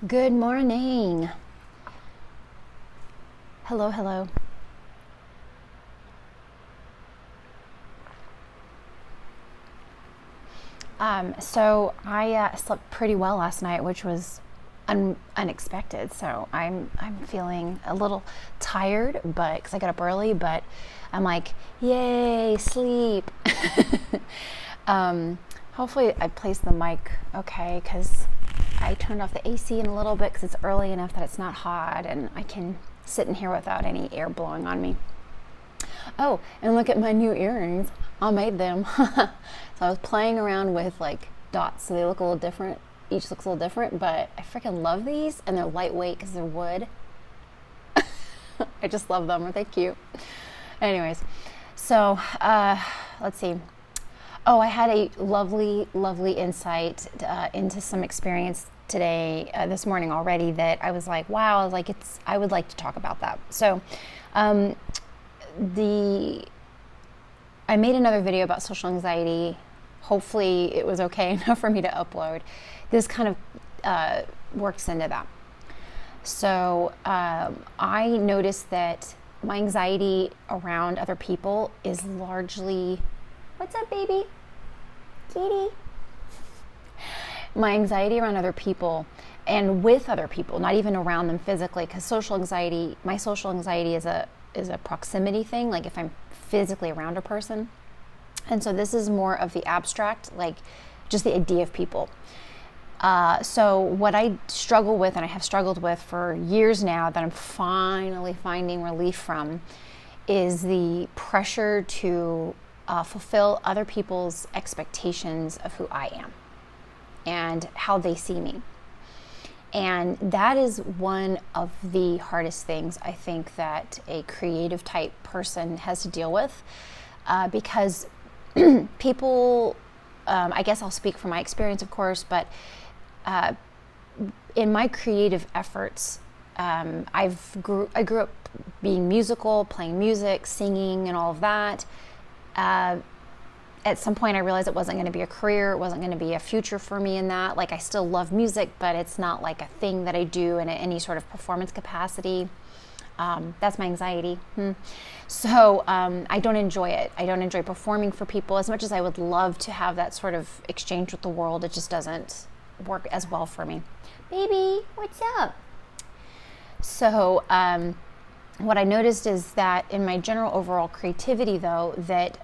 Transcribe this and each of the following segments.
Good morning. Hello, hello. So I slept pretty well last night, which was unexpected. So I'm feeling a little tired, but because I got up early, but I'm like, yay, sleep. Hopefully I placed the mic okay, because I turned off the AC in a little bit because it's early enough that it's not hot and I can sit in here without any air blowing on me. Oh, and look at my new earrings. I made them. So I was playing around with like dots, so they look a little different. Each looks a little different, but I freaking love these, and they're lightweight because they're wood. I just love them. Aren't they cute? Anyways, so let's see. Oh, I had a lovely, lovely insight into some experience today, this morning already, that I was like, wow, I would like to talk about that. So, I made another video about social anxiety. Hopefully it was okay enough for me to upload. This kind of works into that. So I noticed that my anxiety around other people is largely, what's up, baby? Kitty. My anxiety around other people and with other people, not even around them physically, because my social anxiety is a proximity thing, like if I'm physically around a person. And so this is more of the abstract, like just the idea of people. So what I struggle with, and I have struggled with for years now, that I'm finally finding relief from, is the pressure to fulfill other people's expectations of who I am and how they see me. And that is one of the hardest things I think that a creative type person has to deal with, because people, I guess I'll speak from my experience, of course, but in my creative efforts, I grew up being musical, playing music, singing, and all of that. At some point I realized it wasn't going to be a career, it wasn't going to be a future for me in that. Like, I still love music, but it's not like a thing that I do in any sort of performance capacity. That's my anxiety. So I don't enjoy it. I don't enjoy performing for people as much as I would love to have that sort of exchange with the world. It just doesn't work as well for me. Baby, what's up? So what I noticed is that in my general overall creativity, though, that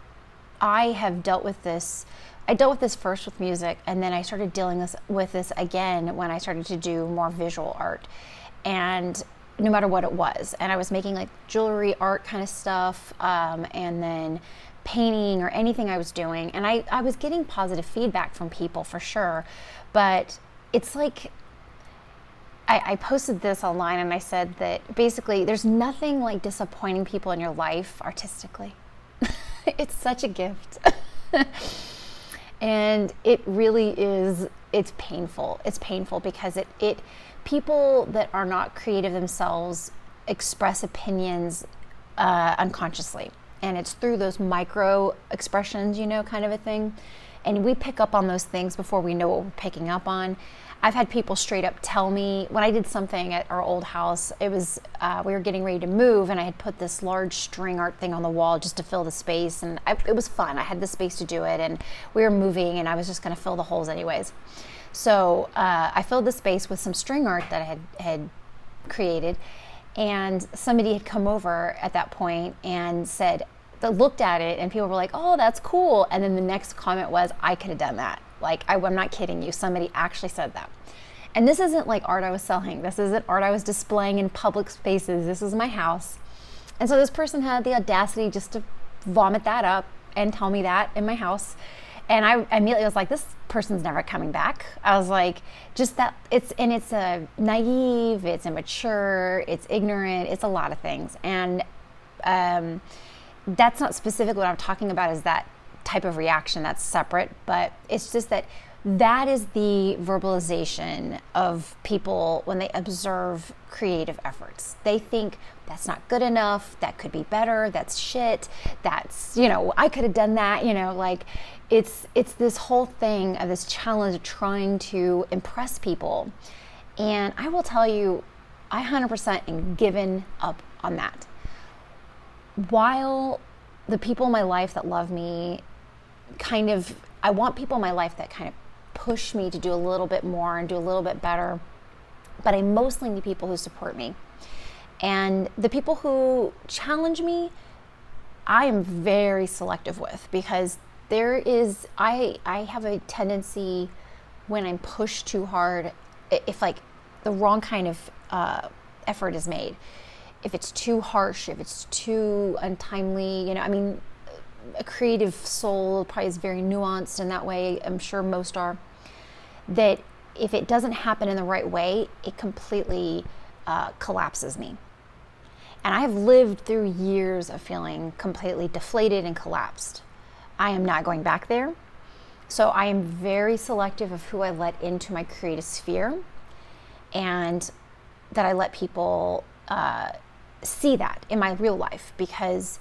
I have dealt with this. I dealt with this first with music, and then I started dealing with this again when I started to do more visual art, and no matter what it was. And I was making like jewelry art kind of stuff, and then painting or anything I was doing. And I was getting positive feedback from people for sure, but it's like, I posted this online and I said that basically there's nothing like disappointing people in your life artistically. It's such a gift. And it really is, it's painful. It's painful because it people that are not creative themselves express opinions unconsciously. And it's through those micro expressions, kind of a thing. And we pick up on those things before we know what we're picking up on. I've had people straight up tell me, when I did something at our old house, it was, we were getting ready to move, and I had put this large string art thing on the wall just to fill the space, and it was fun. I had the space to do it, and we were moving, and I was just going to fill the holes anyways. So I filled the space with some string art that I had created, and somebody had come over at that point and looked at it, and people were like, oh, that's cool. And then the next comment was, I could have done that. Like, I'm not kidding you. Somebody actually said that. And this isn't like art I was selling. This isn't art I was displaying in public spaces. This is my house. And so this person had the audacity just to vomit that up and tell me that in my house. And I immediately was like, this person's never coming back. I was like, just that, it's naive, it's immature, it's ignorant, it's a lot of things. And that's not specifically what I'm talking about, is that type of reaction. That's separate, but it's just that is the verbalization of people when they observe creative efforts. They think that's not good enough, that could be better, that's shit, that's, I could have done that, like it's this whole thing of this challenge of trying to impress people. And I will tell you, I 100% am given up on that. While the people in my life that love me I want people in my life that kind of push me to do a little bit more and do a little bit better. But I mostly need people who support me. And the people who challenge me, I am very selective with, because I have a tendency when I'm pushed too hard, if like the wrong kind of effort is made, if it's too harsh, if it's too untimely, a creative soul probably is very nuanced in that way. I'm sure most are. That if it doesn't happen in the right way, it completely collapses me. And I've lived through years of feeling completely deflated and collapsed. I am not going back there. So I am very selective of who I let into my creative sphere, and that I let people see that in my real life, because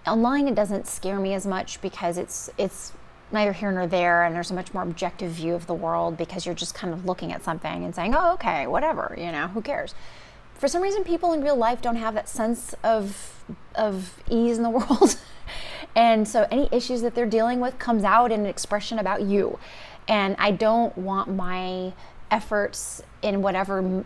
online it doesn't scare me as much, because it's neither here nor there, and there's a much more objective view of the world, because you're just kind of looking at something and saying, oh, okay, whatever, who cares? For some reason, people in real life don't have that sense of ease in the world. And so any issues that they're dealing with comes out in an expression about you. And I don't want my efforts in whatever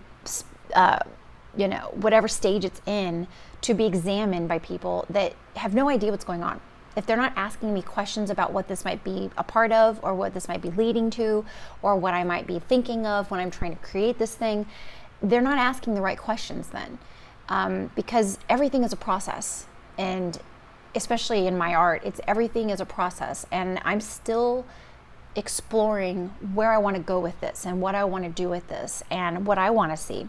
stage it's in to be examined by people that have no idea what's going on. If they're not asking me questions about what this might be a part of, or what this might be leading to, or what I might be thinking of when I'm trying to create this thing, they're not asking the right questions then. Because everything is a process. And especially in my art, everything is a process. And I'm still exploring where I want to go with this, and what I want to do with this, and what I want to see.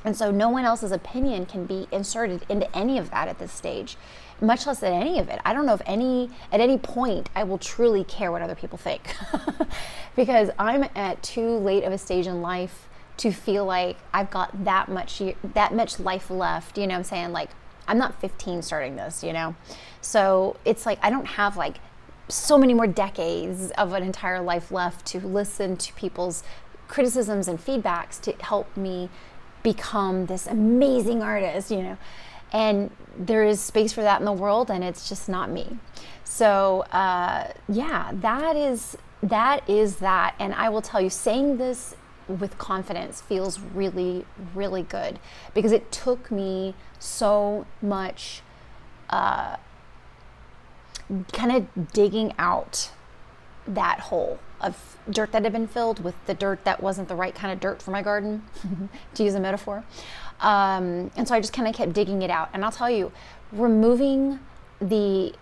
And so no one else's opinion can be inserted into any of that at this stage, much less at any of it. I don't know if at any point I will truly care what other people think because I'm at too late of a stage in life to feel like I've got that much life left. You know what I'm saying? Like, I'm not 15 starting this, So it's like, I don't have like so many more decades of an entire life left to listen to people's criticisms and feedbacks to help me become this amazing artist, and there is space for that in the world, and it's just not me. So that is that. And I will tell you, saying this with confidence feels really, really good, because it took me so much kind of digging out that hole of dirt that had been filled with the dirt that wasn't the right kind of dirt for my garden, to use a metaphor. And so I just kind of kept digging it out. And I'll tell you, removing the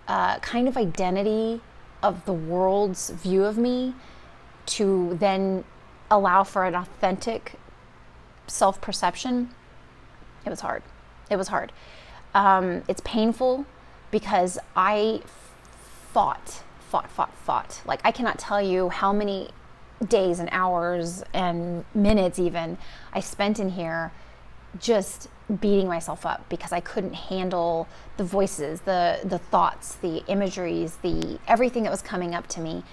kind of identity of the world's view of me to then allow for an authentic self-perception, it was hard. It was hard. It's painful, because I fought. Like, I cannot tell you how many days and hours and minutes even I spent in here just beating myself up, because I couldn't handle the voices, the thoughts, the imageries, everything that was coming up to me.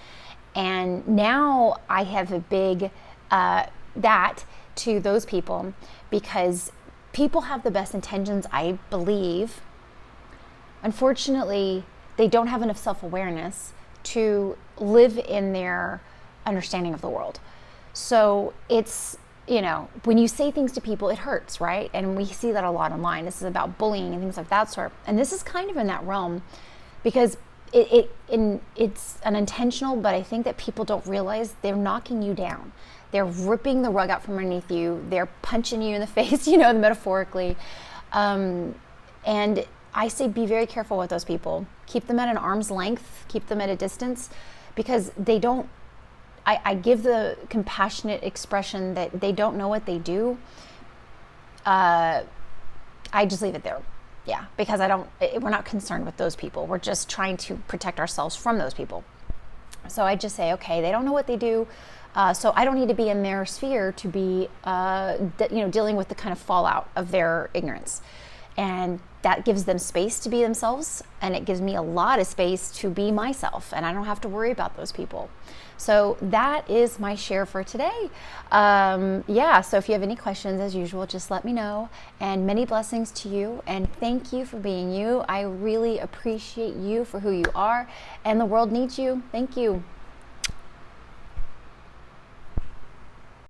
And now I have a big that to those people, because people have the best intentions, I believe. Unfortunately, they don't have enough self-awareness to live in their understanding of the world. So it's, when you say things to people, it hurts, right? And we see that a lot online. This is about bullying and things like that sort. And this is kind of in that realm, because it's unintentional, but I think that people don't realize they're knocking you down. They're ripping the rug out from underneath you. They're punching you in the face, metaphorically. And I say be very careful with those people. Keep them at an arm's length. Keep them at a distance, because they don't. I give the compassionate expression that they don't know what they do. I just leave it there. Yeah, because we're not concerned with those people. We're just trying to protect ourselves from those people. So I just say, okay, they don't know what they do. So I don't need to be in their sphere to be, dealing with the kind of fallout of their ignorance. And that gives them space to be themselves, and it gives me a lot of space to be myself, and I don't have to worry about those people. So that is my share for today. So if you have any questions, as usual, just let me know. And many blessings to you, and thank you for being you. I really appreciate you for who you are, and the world needs you. Thank you.